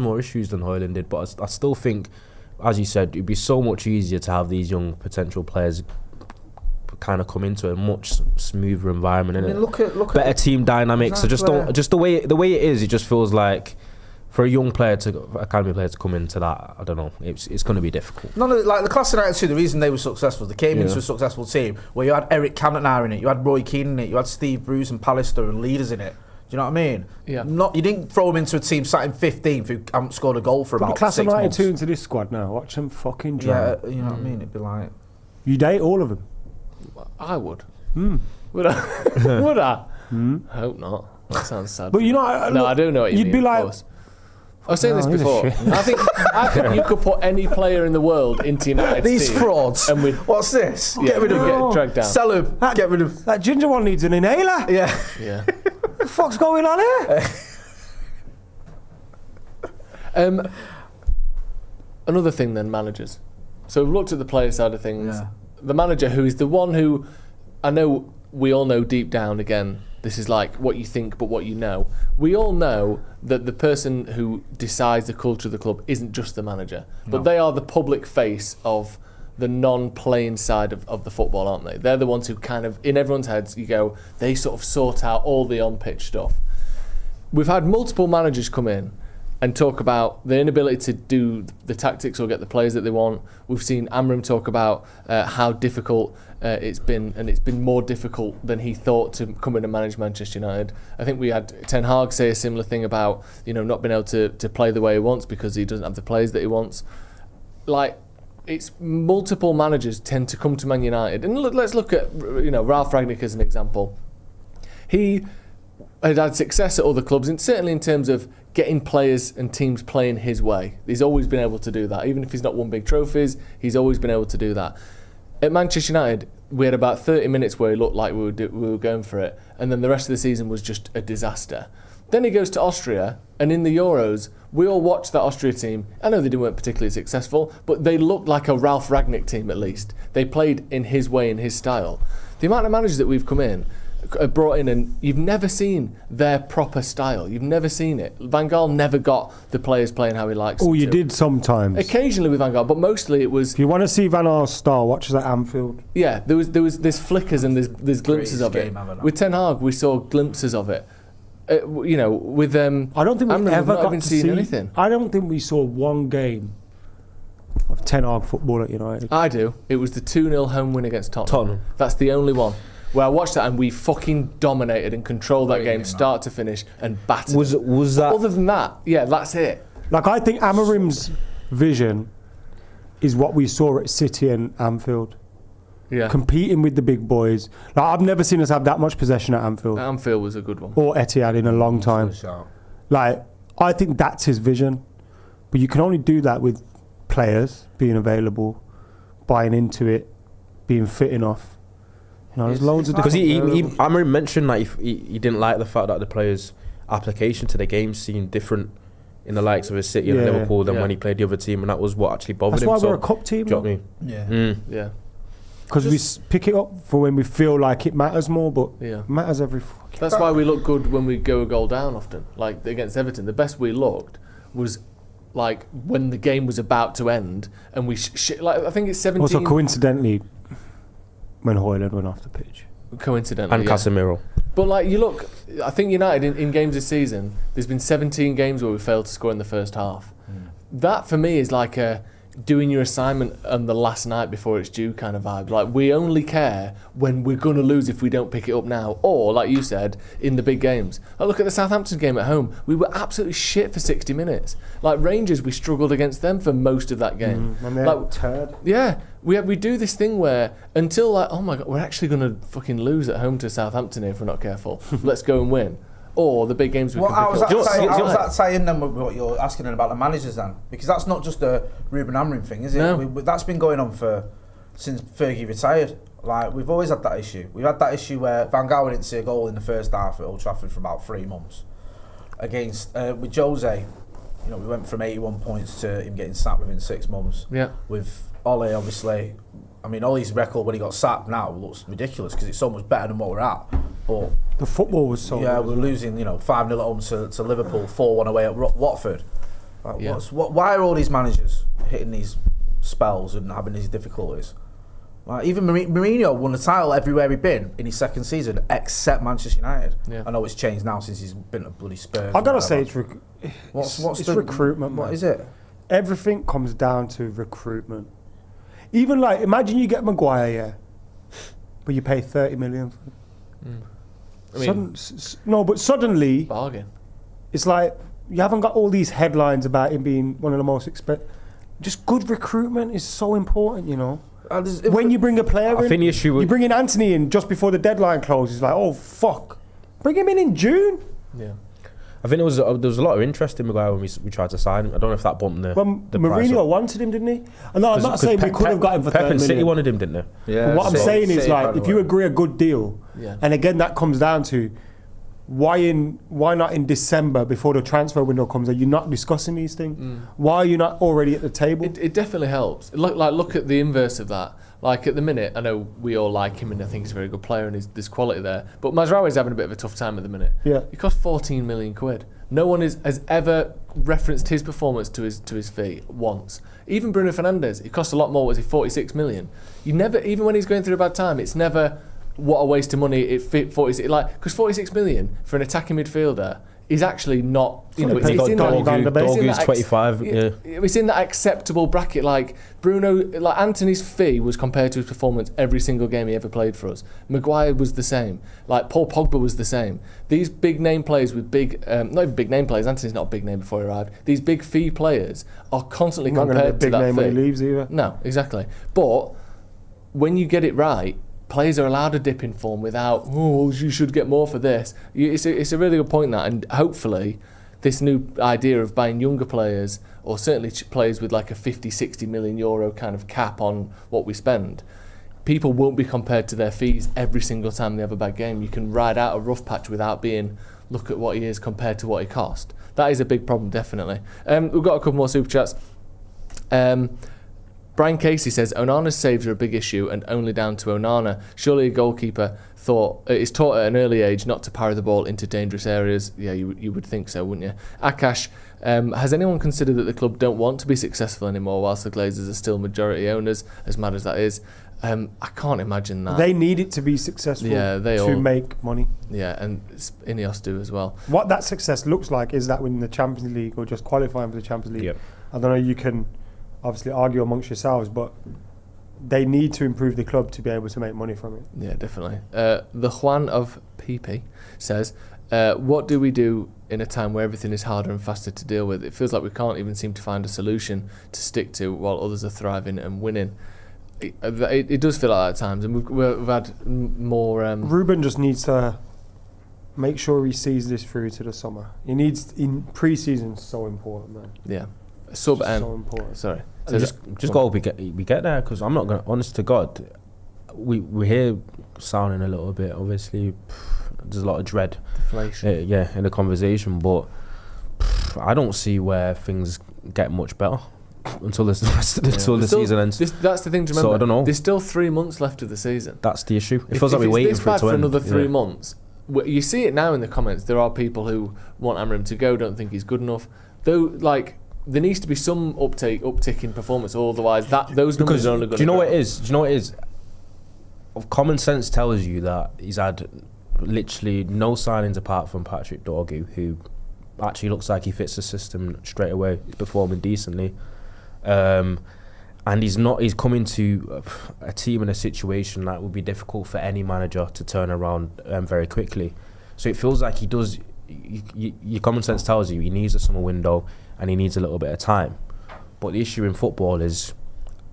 more issues than Højlund did, but I still think, as you said, it'd be so much easier to have these young potential players kind of come into a much smoother environment, I innit? mean, look at Better team dynamics. So just Exactly. don't, just the way it is. It just feels like for a young player academy player to come into that, I don't know. It's going to be difficult. None of like the Class of '92. The reason they were successful, they came Yeah. into a successful team where you had Eric Cantona in it, you had Roy Keane in it, you had Steve Bruce and Pallister and leaders in it. Do you know what I mean? Yeah. You didn't throw them into a team sat in 15th who haven't scored a goal for Put the about class of 6 months. 92 into this squad now. Watch them fucking Yeah, drown. you know what I mean. It'd be like You date all of them. I would. Would I? Would I? I hope not. That sounds sad. But you know, no, I do know what you you'd mean. be of like- course. I was saying No, this he's a before. shit. I think you could put any player in the world into United. these team frauds. and we'd What's this? yeah, Get rid of we'd him. get dragged down. Sell him. Get rid of. That ginger one needs an inhaler. Yeah. Yeah. What the fuck's going on here? Another thing then, managers. So we've looked at the player side of things. Yeah. The manager, who is the one who, I know we all know deep down, again, this is like what you think but what you know. We all know that the person who decides the culture of the club isn't just the manager, but they are the public face of the non-playing side of the football, aren't they? They're the ones who kind of, in everyone's heads, you go, they sort of sort out all the on-pitch stuff. We've had multiple managers come in and talk about the inability to do the tactics or get the players that they want. We've seen Amram talk about how difficult it's been, and it's been more difficult than he thought to come in and manage Manchester United. I think we had Ten Hag say a similar thing about not being able to play the way he wants because he doesn't have the players that he wants. Like, it's multiple managers tend to come to Man United, and let's look at Ralf Rangnick as an example. He had success at other clubs, and certainly in terms of getting players and teams playing his way. He's always been able to do that. Even if he's not won big trophies, he's always been able to do that. At Manchester United, we had about 30 minutes where he looked like we were going for it, and then the rest of the season was just a disaster. Then he goes to Austria, and in the Euros, we all watched that Austria team. I know they weren't particularly successful, but they looked like a Ralf Rangnick team at least. They played in his way, in his style. The amount of managers that we've come in, brought in, and you've never seen their proper style. You've never seen it. Van Gaal never got the players playing how he likes Oh, them you to. did sometimes. Occasionally with Van Gaal, but mostly it was, If you want to see Van Gaal's style, watch us at Anfield. yeah, there was this flickers and there's glimpses Greatest of it. game ever, no? With Ten Hag, we saw glimpses of it. With I don't think we Amram, ever we've not got even to seen see anything. I don't think we saw one game of Ten Hag football at United. I do. It was the 2-0 home win against Tottenham. That's the only one where I watched that and we fucking dominated and controlled that game start to finish and battered. Was that? Other than that, yeah, that's it. Like, I think Amarim's vision is what we saw at City and Anfield. Yeah. Competing with the big boys. Like, I've never seen us have that much possession at Anfield Anfield was a good one. or Etihad in a long time. Like, I think that's his vision. But you can only do that with players being available, buying into it, being fit enough. There's loads of Because different... Amorim mentioned that he didn't like the fact that the players' application to the game seemed different in the likes of a City and Yeah. Liverpool than Yeah. when he played the other team, and that was what actually bothered That's him. why So, we're a cup team. do you know what I mean? Yeah. Yeah. Because we pick it up for when we feel like it matters more, but Yeah. it matters every fucking. That's why we look good when we go a goal down often. Like against Everton, the best we looked was like when the game was about to end, and we like I think it's 17. Also, coincidentally, when Højlund went off the pitch. Coincidentally, And yeah. Casemiro. But like you look, I think United in games this season, there's been 17 games where we failed to score in the first half. That for me is like a doing your assignment on the last night before it's due kind of vibe. Like we only care when we're going to lose if we don't pick it up now, or like you said, in the big games. Like look at the Southampton game at home. We were absolutely shit for 60 minutes. Like Rangers, we struggled against them for most of that game. And they're Like, turd. yeah, we do this thing where until like, oh my god, we're actually going to fucking lose at home to Southampton if we're not careful. Let's go and win. Or the big games we Well, can how pick was up. that tie in then with what you're asking about the managers then? Because that's not just a Ruben Amorim thing, is it? No. That's been going on since Fergie retired. Like we've always had that issue. We've had that issue where Van Gaal didn't see a goal in the first half at Old Trafford for about 3 months. Against with Jose, you know, we went from 81 points to him getting sacked within 6 months. Yeah. With Ollie, obviously, I mean, Ollie's record when he got sacked now looks ridiculous because it's so much better than what we're at. But The football was so. yeah, good. we're losing, 5-0 at home to Liverpool, 4-1 away at Watford. Like, Yeah. why are all these managers hitting these spells and having these difficulties? Like, even Mourinho won the title everywhere he'd been in his second season, except Manchester United. Yeah. I know it's changed now since he's been at bloody Spurs. I and gotta whatever. say, what's it's the recruitment. What man. is it? Everything comes down to recruitment. Even like, imagine you get Maguire, yeah, but you pay 30 million. For him. I mean, No, but suddenly bargain. it's like you haven't got all these headlines about him being one of the most expensive. Just good recruitment is so important, you know. When you bring a player I in, think the issue with you bring in Anthony in just before the deadline closes. Like, oh fuck, bring him in June. Yeah. I think there was a lot of interest in Maguire when we tried to sign him. I don't know if that bumped the Well, price Mourinho up. wanted him, didn't he? No, I'm not saying we could have got him for Pep 30 and City million. wanted him, didn't they? Yeah. But what I'm saying is, like, if you agree a good deal, Yeah. and again, that comes down to why not in December before the transfer window comes? Are you not discussing these things? Why are you not already at the table? It definitely helps. Look at the inverse of that. Like at the minute, I know we all like him and I think he's a very good player and there's quality there. But Mazraoui's having a bit of a tough time at the minute. Yeah. He cost 14 million quid. No one has ever referenced his performance to his fee once. Even Bruno Fernandes, he cost a lot more. Was he 46 million? You never, even when he's going through a bad time, it's never what a waste of money. It fit 46 because 46 million for an attacking midfielder is actually not. You know, It's it's in Donny that. Van de Beek. it's in Dorgu's that 25. Yeah. It's in that acceptable bracket. Like Bruno, like Anthony's fee was compared to his performance every single game he ever played for us. Maguire was the same. Like Paul Pogba was the same. These big name players with big, not even big name players. Anthony's not a big name before he arrived. These big fee players are constantly Not going to be a compared to big that name fee. when he leaves either. No, exactly. But when you get it right, players are allowed to dip in form without, oh, you should get more for this. It's a really good point, that, and hopefully this new idea of buying younger players, or certainly players with like a 50, 60 million euro kind of cap on what we spend, people won't be compared to their fees every single time they have a bad game. You can ride out a rough patch without being, look at what he is compared to what he cost. That is a big problem, definitely. We've got a couple more super chats. Brian Casey says Onana's saves are a big issue and only down to Onana. Surely a goalkeeper is taught at an early age not to parry the ball into dangerous areas. Yeah, you would think so, wouldn't you? Akash, has anyone considered that the club don't want to be successful anymore whilst the Glazers are still majority owners, as mad as that is? I can't imagine that. They need it to be successful to make money. Yeah, and Ineos do as well. What that success looks like is that winning the Champions League or just qualifying for the Champions League. Yep. I don't know, you can obviously argue amongst yourselves, but they need to improve the club to be able to make money from it. Yeah, definitely. The Juan of PP says, what do we do in a time where everything is harder and faster to deal with? It feels like we can't even seem to find a solution to stick to while others are thriving and winning. It does feel like that at times, and we've had more... Ruben just needs to make sure he sees this through to the summer. He needs, in pre-season, so important, man. Yeah. Sub Just N. so important. Sorry. Just go we get there, because I'm not gonna, honest to God, we hear sounding a little bit, obviously there's a lot of dread Deflation. in the conversation, but I don't see where things get much better until the season ends. That's the thing to remember. So I don't know. There's still 3 months left of the season. That's the issue. It feels like we're waiting for it to for end. another 3 months. You see it now in the comments. There are people who want Amram to go, don't think he's good enough. Though, like, there needs to be some uptick in performance, otherwise those numbers are only going to. Do you know what it is? Do you know what it is? Common sense tells you that he's had literally no signings apart from Patrick Dorgu, who actually looks like he fits the system straight away. He's performing decently, and he's coming to a team in a situation that would be difficult for any manager to turn around very quickly. So it feels like he does. Your common sense tells you he needs a summer window and he needs a little bit of time. But the issue in football is,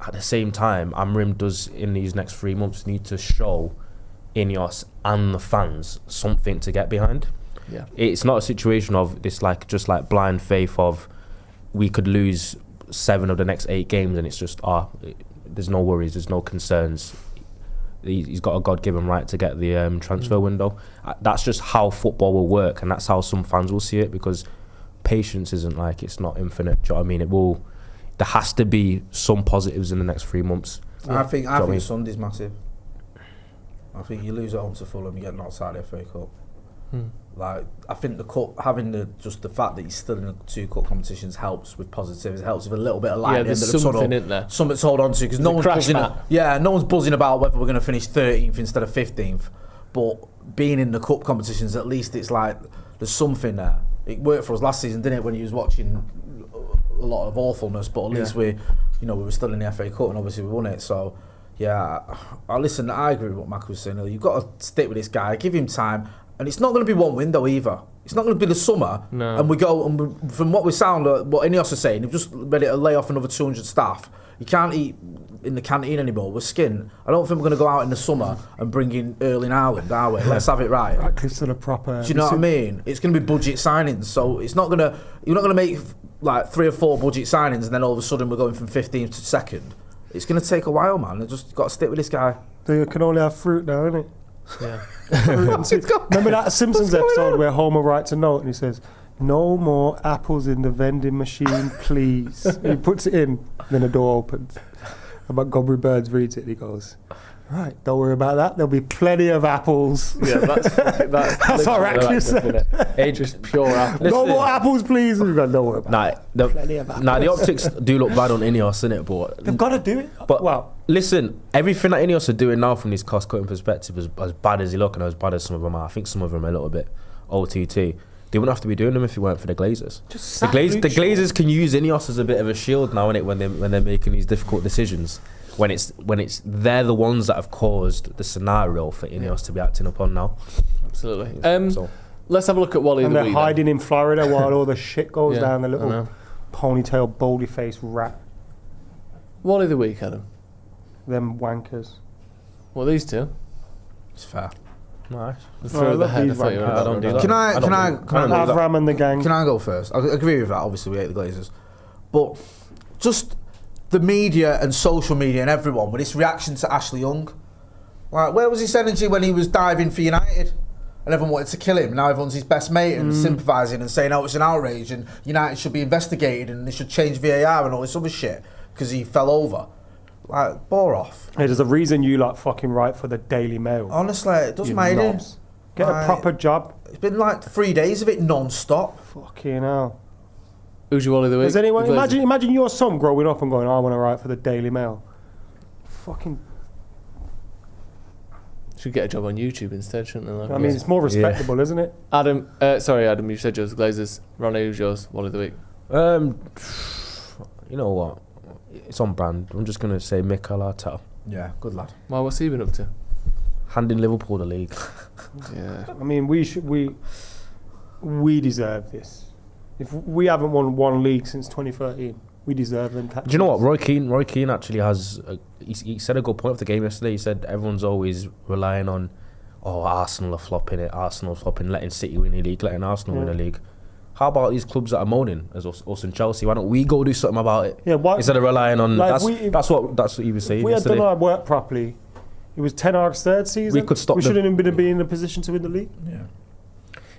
at the same time, Amram does in these next 3 months need to show Ineos and the fans something to get behind. Yeah, it's not a situation of this just blind faith of we could lose 7 of the next 8 games and it's just there's no worries, there's no concerns. He's got a God-given right to get the transfer window. That's just how football will work, and that's how some fans will see it, because patience isn't it's not infinite. Do you know what I mean? There has to be some positives in the next 3 months. I think Sunday's massive. I think you lose at home to Fulham, you get knocked out of the FA Cup. I think the cup, having the fact that he's still in the 2 cup competitions helps with positivity. It helps with a little bit of light. Yeah, there's something in there. Something to hold on to, because no one's buzzing about whether we're going to finish 13th instead of 15th. But being in the cup competitions, at least it's there's something there. It worked for us last season, didn't it? When you was watching a lot of awfulness, but at least we were still in the FA Cup, and obviously we won it. So yeah, I agree with what Mac was saying earlier. You've got to stick with this guy, give him time. And it's not going to be one window either. It's not going to be the summer. No. And from what we sound, what Ineos are saying, they've just ready to lay off another 200 staff. You can't eat in the canteen anymore with skin. I don't think we're going to go out in the summer and bring in Erling Haaland, are we? Let's have it right. Practice to the proper. Do you know what I mean? It's going to be budget signings, so it's not going to. You're not going to make 3 or 4 budget signings and then all of a sudden we're going from 15th to 2nd. It's going to take a while, man. They've just got to stick with this guy. So you can only have fruit now, innit? Yeah. Remember that Simpsons episode where Homer writes a note and he says, "No more apples in the vending machine, please." He puts it in, then a door opens. About Godbury Birds reads it and he goes, "Right, don't worry about that. There'll be plenty of apples." Yeah, that's what Ratcliffe said. Just pure apples. No more apples, please. We've got no worry about that. Plenty of apples. The optics do look bad on Ineos, innit? But they've got to do it. But listen, everything that Ineos are doing now from this cost-cutting perspective, as bad as you look and as bad as some of them are, I think some of them are a little bit OTT. They wouldn't have to be doing them if it weren't for the Glazers. The Glazers can use Ineos as a bit of a shield now, innit, when they're making these difficult decisions. When it's they're the ones that have caused the scenario for Ineos to be acting upon now. Absolutely. Let's have a look at Wally of the week. And they're hiding in Florida while all the shit goes down. The little ponytail, baldy-faced rat. Wally of the week, Adam. Them wankers. Well, these two. It's fair. Nice. Throw the head. I don't do that. Can I Avram and the gang. Can I go first? I agree with that. Obviously, we hate the Glazers, but just the media and social media and everyone with this reaction to Ashley Young. Where was his energy when he was diving for United? And everyone wanted to kill him. Now everyone's his best mate and sympathising and saying, "Oh, it's an outrage and United should be investigated and they should change VAR and all this other shit because he fell over." Bore off. Hey, there's a reason you fucking write for the Daily Mail. Honestly, it doesn't matter. Get a proper job. It's been 3 days of it non-stop. Fucking hell. Who's your Wally of the week? Does anyone imagine your son growing up and going, "I want to write for the Daily Mail." Fucking. Should get a job on YouTube instead, shouldn't they? I mean, it's more respectable, isn't it? Adam, you said yours, Glazers. Ronnie, who's yours? Wally of the week? You know what? It's on brand. I'm just going to say Mikel Arteta. Yeah, good lad. Well, what's he been up to? Handing Liverpool the league. Yeah. I mean, we deserve this. If we haven't won one league since 2013, we deserve them. Do you know what? Roy Keane actually has. He said a good point of the game yesterday. He said everyone's always relying on, Arsenal are flopping it. Arsenal's flopping, letting City win the league, letting Arsenal win the league. How about these clubs that are moaning, as us and Chelsea? Why don't we go do something about it? Yeah, instead of relying on. That's what he was saying. If we had done our work properly, it was Ten Hag's third season. We could stop. We shouldn't have been in a position to win the league. Yeah.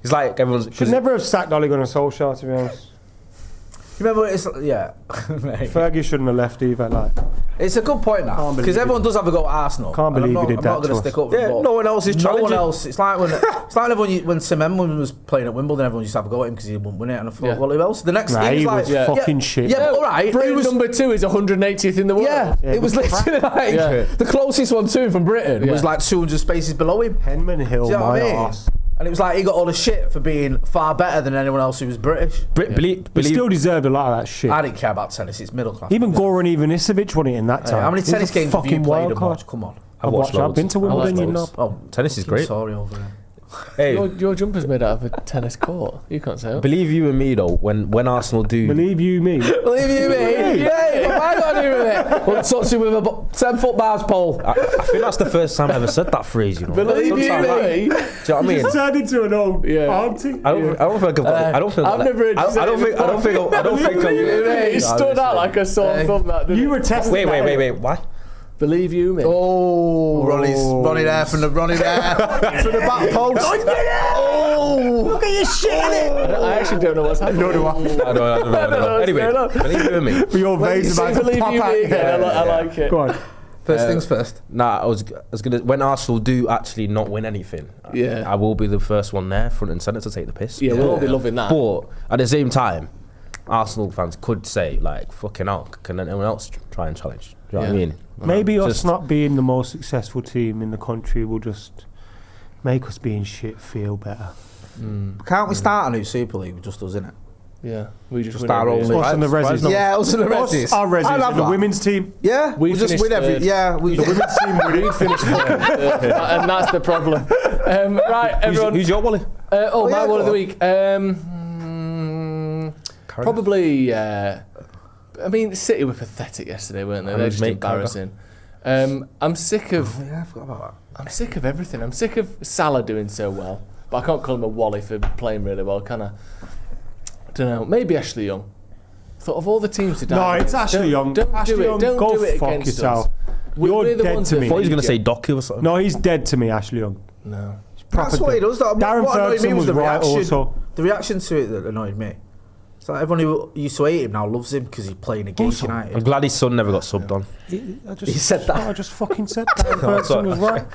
It's like everyone's. Should never have sacked Ole Gunnar Solskjaer, to be honest. remember it's yeah. Mate. Fergie shouldn't have left either. Like, It's a good point now because everyone does have a go at Arsenal. Can't believe he did I'm that not going to to us. stick up. For Yeah, it, no one else is No challenging. one else. It's like when Sim Edmund was playing at Wimbledon, everyone used to have a go at him because he wouldn't win it. And I thought, well, who else? The next Nah, he he was was like, fucking shit. Yeah, but all right. Britain He was, number 2 is 180th in the world. yeah, it was literally like the closest one to him from Britain was like 200 spaces below him. Henman Hill, Do you know what my I mean? arse. And it was like he got all the shit for being far better than anyone else who was British. He still deserved a lot of that shit. I didn't care about tennis. It's middle class. Even Goran Ivanisevic won it in that time. How many He was tennis a games have you fucking played wild and card. watched? Come on. I've watched I've been loads. to Wimbledon, I you watched know. Oh, Tennis is great. Sorry over there. Hey, Your jumper's made out of a tennis court. You can't say it. believe you and me though, when Arsenal do, Believe you me. Believe you me? Yeah, what have I got to do with it? We'll touch you with a 10-foot bars pole. I think that's the first time I ever said that phrase. You know, Believe you Sometimes I- me? Do you know what I mean? Just turned into an old Yeah. auntie. I don't think I've got. I don't think. I've never heard you say it I don't think. It stood out like a sore thumb. That didn't You it? were testing. Wait. Why? Believe you me. Oh, Ronnie there from the Ronnie there from the back post. Oh, Look at your shit in it. I actually don't know what's happening. No, do I. I don't know. what's Anyway, going on. believe you and me. But your When you veins say about to believe pop you out. me again, I like it. Go on. First things first. Nah, I was gonna. When Arsenal do actually not win anything, Yeah. I will be the first one there, front and centre, to take the piss. Yeah, we'll all be loving that. But at the same time, Arsenal fans could say like, "Fucking hell, can anyone else try and challenge?" Do you know what I Yeah. mean? Maybe us Just- not being the most successful team in the country will just make us being shit feel better. Can't we start a new Super League with just us in it? Yeah, we just win Start every rolling. year. Us and the Resis. Yeah, us and the Reds. Our Resis and the women's team. Yeah, We we just finished win every. third. Yeah, we. The women's team We finished fourth, and that's the problem. Right, everyone. Who's your Wally? My yeah, one go of the on. week. Probably. I mean, City were pathetic yesterday, weren't they? They're just mate, embarrassing. I'm sick of. Yeah, I forgot about that. I'm sick of everything. I'm sick of Salah doing so well, but I can't call him a Wally for playing really well, can I? Don't know. Maybe Ashley Young. Thought of all the teams to die. No, it's against, Ashley Young. Don't Ashley do it. Young, Don't go do it fuck against yourself. us. You're We're the dead ones to that me. I thought he was need going to say you. Docky or something. No, he's dead to me, Ashley Young. No. That's what he does. That. Darren What annoyed me Ferguson was the right reaction. also. The reaction to it that annoyed me. It's like everyone who used to hate him now loves him because he's playing against Also, United. I'm glad his son never got subbed on. He said that. I just fucking said Darren Ferguson was right.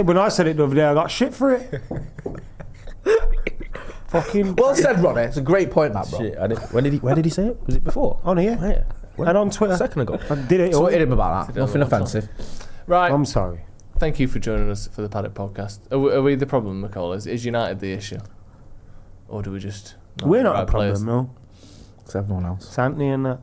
When I said it the other day, I got shit for it. Fucking Well said, Ronnie. It's a great point, that, bro. Shit, where did he say it? Was it before? on here Yeah. When? and on Twitter. A second ago. I did it. all. Tweeted him about that. Nothing long time. offensive. Right. I'm sorry. Thank you for joining us for the Paddock Podcast. Are we the problem, McCall? Is United the issue? Or do we just... We're have not the a right problem, players? no. It's everyone else. Santny and that.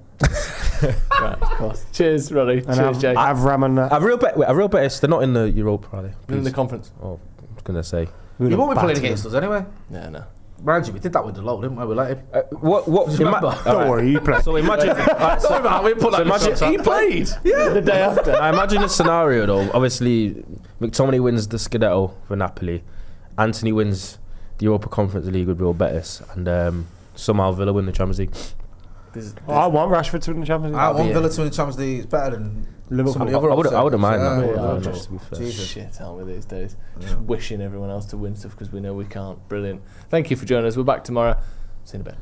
Right, of course. Cheers, Roddy. And Cheers, Jake. Avram and that. I real bet it's they're not in the Europa, are they? We're in the Please. conference. Oh, I was going to say. He won't be playing against us anyway. Yeah, no. Mind you, we did that with the low, didn't we? We let him. What? remember? Don't worry, you play. So imagine. Sorry about we put that imagine- He played the day after. I imagine a scenario though. Obviously, McTominay wins the Scudetto for Napoli. Anthony wins the Europa Conference League with Real Betis, and somehow Villa win the Champions League. I want Rashford to win the Champions League. I want Villa to win the Champions League. It's better than Liverpool. some of the other I wouldn't mind that. Yeah, I would just- to be fair. Jesus. Shit, tell me these days. Just wishing everyone else to win stuff because we know we can't. Brilliant. Thank you for joining us. We're back tomorrow. See you in a bit.